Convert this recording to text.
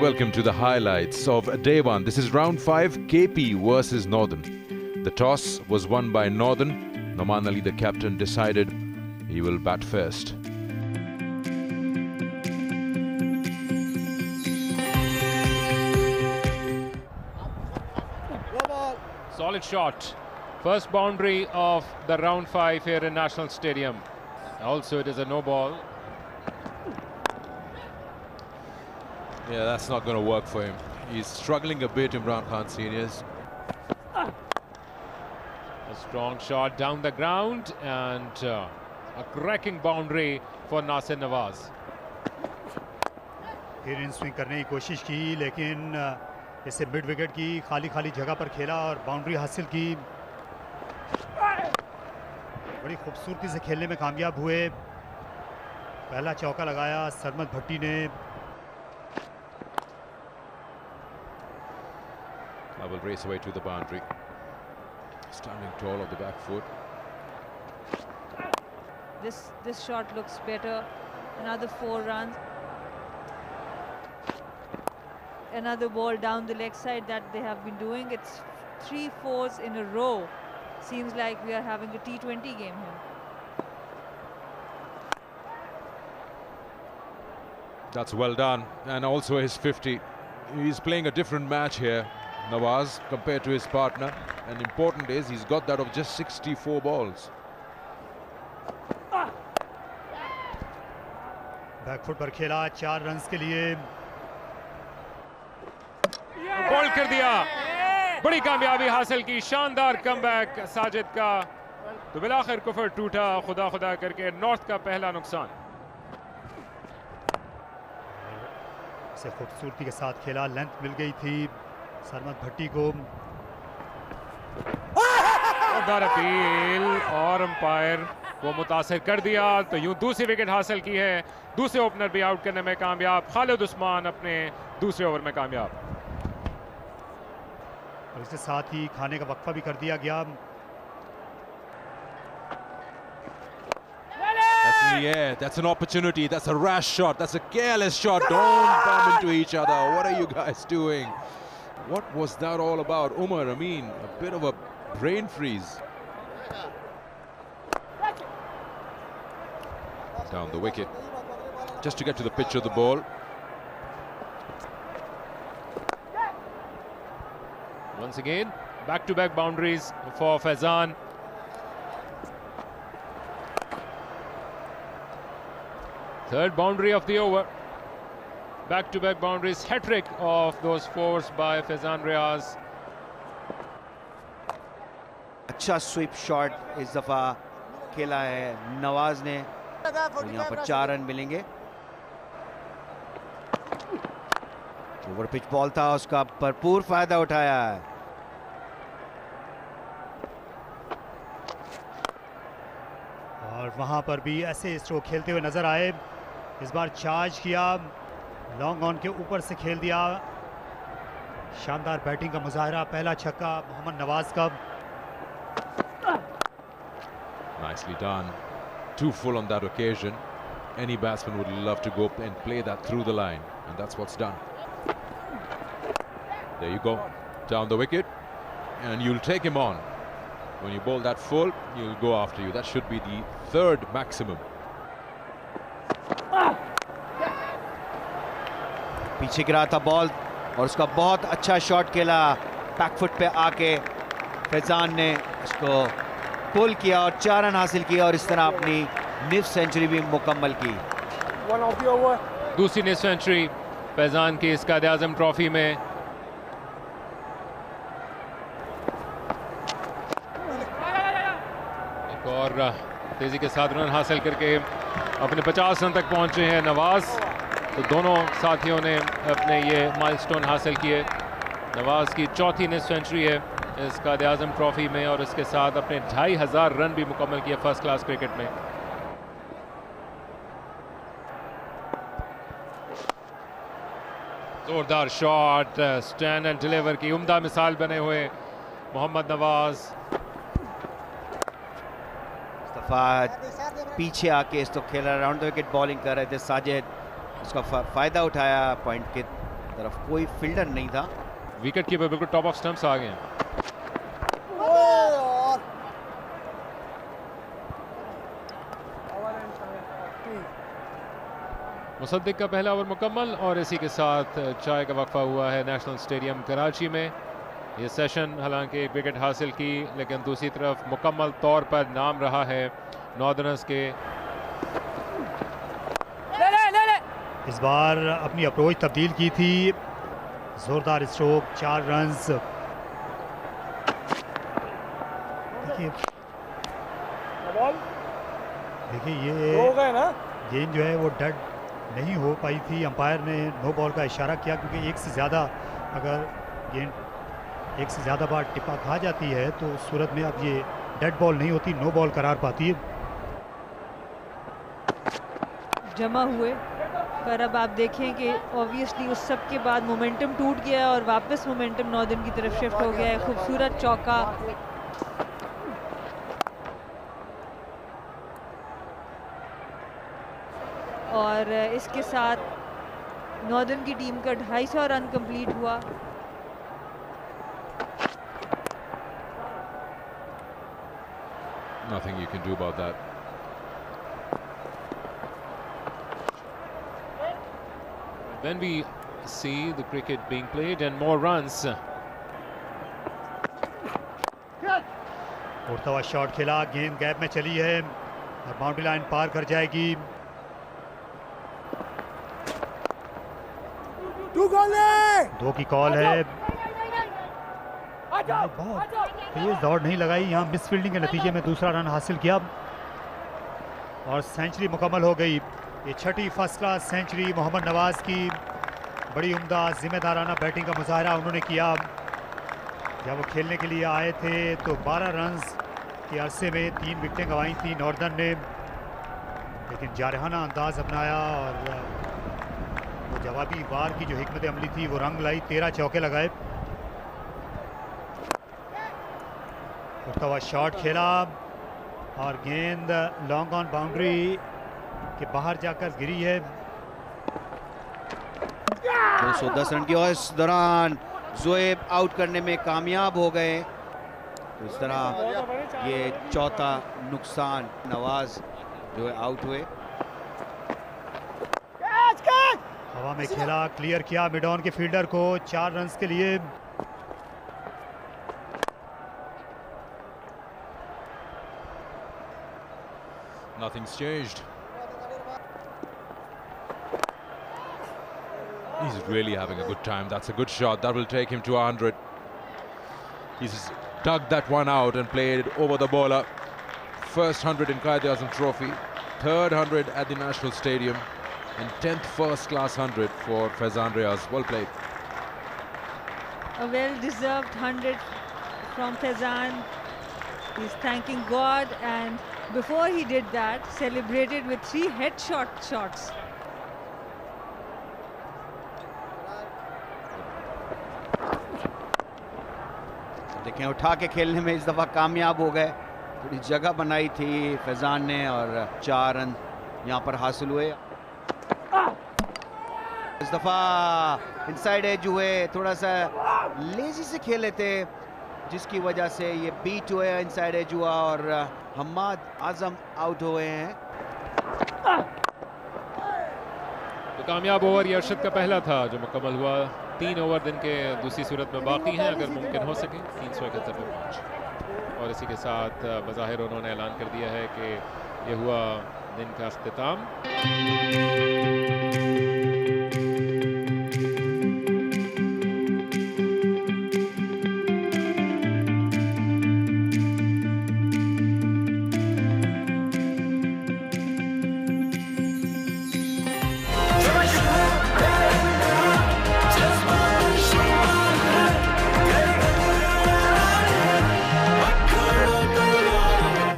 welcome to the highlights of day one. This is round 5, KP versus Northern. The toss was won by Northern. Noman Ali, the captain, decided he will bat first. Solid shot. First boundary of the round 5 here in National Stadium. Also, it is a no ball. Yeah, that's not going to work for him. He's struggling a bit, Imran Khan seniors. A strong shot down the ground and a cracking boundary for Nasir Nawaz. फिर in swing करने की कोशिश की, लेकिन इसे mid wicket की खाली जगह पर खेला और बाउंड्री हासिल की. बड़ी खूबसूरती से खेलने में कामयाब हुए. पहला चौका लगाया सरमद भट्टी ने. I will race away to the boundary. Standing tall on the back foot. This shot looks better. Another 4 runs. Another ball down the leg side that they have been doing. It's 3 4s in a row. Seems like we are having a T20 game here. That's well done, and also his 50. He's playing a different match here, Nawaz, compared to his partner, and important is he's got that of just 64 balls. Back foot पर खेला 4 runs के लिए. Ball कर दिया. बड़ी कामयाबी हासिल की. शानदार कमबैक साजिद का. तो बिलाखिर कुफर टूटा. खुदा खुदा करके नॉर्थ का पहला नुकसान. इसे खूबसूरती के साथ खेला. लेंथ मिल गई थी सरमद भट्टी को. अपील और अंपायर को मुतासिर कर दिया. तो यूं दूसरी विकेट हासिल की है. दूसरे ओपनर भी आउट करने में कामयाब. खालिद उस्मान अपने दूसरे ओवर में कामयाब. और इसके साथ ही खाने का वक्फा भी कर दिया गया. That's in the air. That's an opportunity. That's a rash shot. That's a careless shot. Don't bump into each other. What are you guys doing? What was that all about? Umar Amin, a bit of a brain freeze. Down the wicket. Just to get to the pitch of the ball. Once again, back-to-back boundaries for Faizan. Third boundary of the over. Back-to-back boundaries. Hat-trick of those 4s by Faizan Riaz. अच्छा sweep shot इस दफा खेला है नवाज ने. और यहाँ पर 4 run मिलेंगे. ओवर पिच बॉल था, उसका भरपूर फायदा उठाया है. और वहां पर भी ऐसे स्ट्रोक खेलते हुए नजर आए. इस बार चार्ज किया, लॉन्ग ऑन के ऊपर से खेल दिया. शानदार बैटिंग का मुजाहरा. पहला छक्का मोहम्मद नवाज का. Nicely done. 2 full on that occasion. Any batsman would love to go and play that through the line, and that's what's done. There you go, down the wicket, and you'll take him on. When you bowl that full, he'll go after you. That should be the 3rd maximum. पीछे गिरा था ball और उसका बहुत अच्छा shot खेला. Back foot पे आके फैजान ने उसको पुल किया और 4 रन हासिल किया और इस तरह अपनी निफ्ट सेंचुरी भी मुकम्मल की. दूसरी निफ्ट सेंचुरी फैजान की इस कायद-ए-आज़म ट्रॉफी में. एक और तेजी के साथ रन हासिल करके अपने 50 रन तक पहुंचे हैं नवाज. तो दोनों साथियों ने अपने ये माइलस्टोन हासिल किए. नवाज की 4थी निफ्ट सेंचुरी है इस कायद-ए-आज़म ट्रॉफी में और इसके साथ अपने 2500 रन भी मुकम्मल किए फर्स्ट क्लास क्रिकेट में. जोरदार शॉट. स्टैंड एंड डिलीवर की उम्दा मिसाल बने हुए मोहम्मद नवाज. पीछे आके इस तो खेला. राउंड द विकेट बॉलिंग कर रहे थे साजिद. उसका फायदा उठाया पॉइंट के तरफ कोई फील्डर नहीं था। विकेट कीपर बिल्कुल टॉप ऑफ स्टंप्स आ गए हैं। मुसद्दिक का पहला ओवर मुकम्मल और इसी के साथ चाय का वक्फा हुआ है नेशनल स्टेडियम कराची में। ये सेशन हालांकि एक विकेट हासिल की, लेकिन दूसरी तरफ मुकम्मल तौर पर नाम रहा है नॉर्दर्नर्स के। इस बार अपनी अप्रोच तब्दील की थी, जोरदार स्ट्रोक, 4 रन्स। देखिए ये गेंद जो है वो डेड नहीं हो पाई थी। अंपायर ने नो बॉल का इशारा किया, क्योंकि एक से ज़्यादा अगर गेंद एक से ज़्यादा बार टिप्पा खा जाती है तो उस सूरत में अब ये डेड बॉल नहीं होती, नो बॉल करार पाती है। जमा हुए, पर अब आप देखें कि ऑब्वियसली उस सब के बाद मोमेंटम टूट गया और वापस मोमेंटम नॉर्दर्न की तरफ शिफ्ट हो गया है। खूबसूरत चौका, और इसके साथ नॉर्दर्न की टीम का 250 रन कंप्लीट हुआ। Nothing you can do about that. When we see the cricket being played and more runs. उड़ता हुआ शॉट खेला, गेंद गैप में चली है और बाउंड्री लाइन पार कर जाएगी। दो की कॉल है। बहुत तेज दौड़ नहीं लगाई, यहाँ मिस फील्डिंग के नतीजे में दूसरा रन हासिल किया और सेंचुरी मुकम्मल हो गई। ये छठी first class century Mohammad Nawaz की। बड़ी उम्दा जिम्मेदाराना बैटिंग का मुजाहरा उन्होंने किया। जब वो खेलने के लिए आए थे तो 12 रन्स के अरसे में 3 विकेटें गंवाई थी नॉर्दर्न ने, लेकिन जारहाना अंदाज अपनाया और वो जवाबी वार की जो हिकमत अमली थी वो रंग लाई। 13 चौके लगाए। उठता हुआ शॉट खेला और गेंद लॉन्ग ऑन बाउंड्री के बाहर जाकर गिरी है। 210 रन की, और इस दौरान जोएब आउट करने में कामयाब हो गए। तो इस तरह ये चौथा नुकसान, नवाज जो है आउट हुए। हवा में खेला, क्लियर किया मिड ऑन के फील्डर को 4 रन्स के लिए। Nothing's changed. He's really having a good time. That's a good shot. That will take him to 100. He's dug that one out and played over the bowler. First 100 in Quaid-e-Azam Trophy, third 100 at the National Stadium, and 10th first class 100 for Faizan Riaz. Well played. A well-deserved 100 from Faizan. He's thanking God, and before he did that, celebrated with 3 headshot shots. देखें, उठा के खेलने में इस दफा कामयाब हो गए। थोड़ी जगह बनाई थी फैजान ने और 4 रन यहाँ पर हासिल हुए। इस दफा इनसाइड एज हुए, थोड़ा सा लेजी से खेले थे जिसकी वजह से ये बीट हुए, इनसाइड एज हुआ और हम्माद आजम आउट हुए हैं। तो कामयाब ओवर ये अरशद का पहला था जो मुकम्मल हुआ। 3 ओवर दिन के दूसरी सूरत में बाकी हैं, अगर मुमकिन हो सके 371 पे पहुंच। और इसी के साथ बज़ाहिर उन्होंने ऐलान कर दिया है कि ये हुआ दिन का अख्तिताम।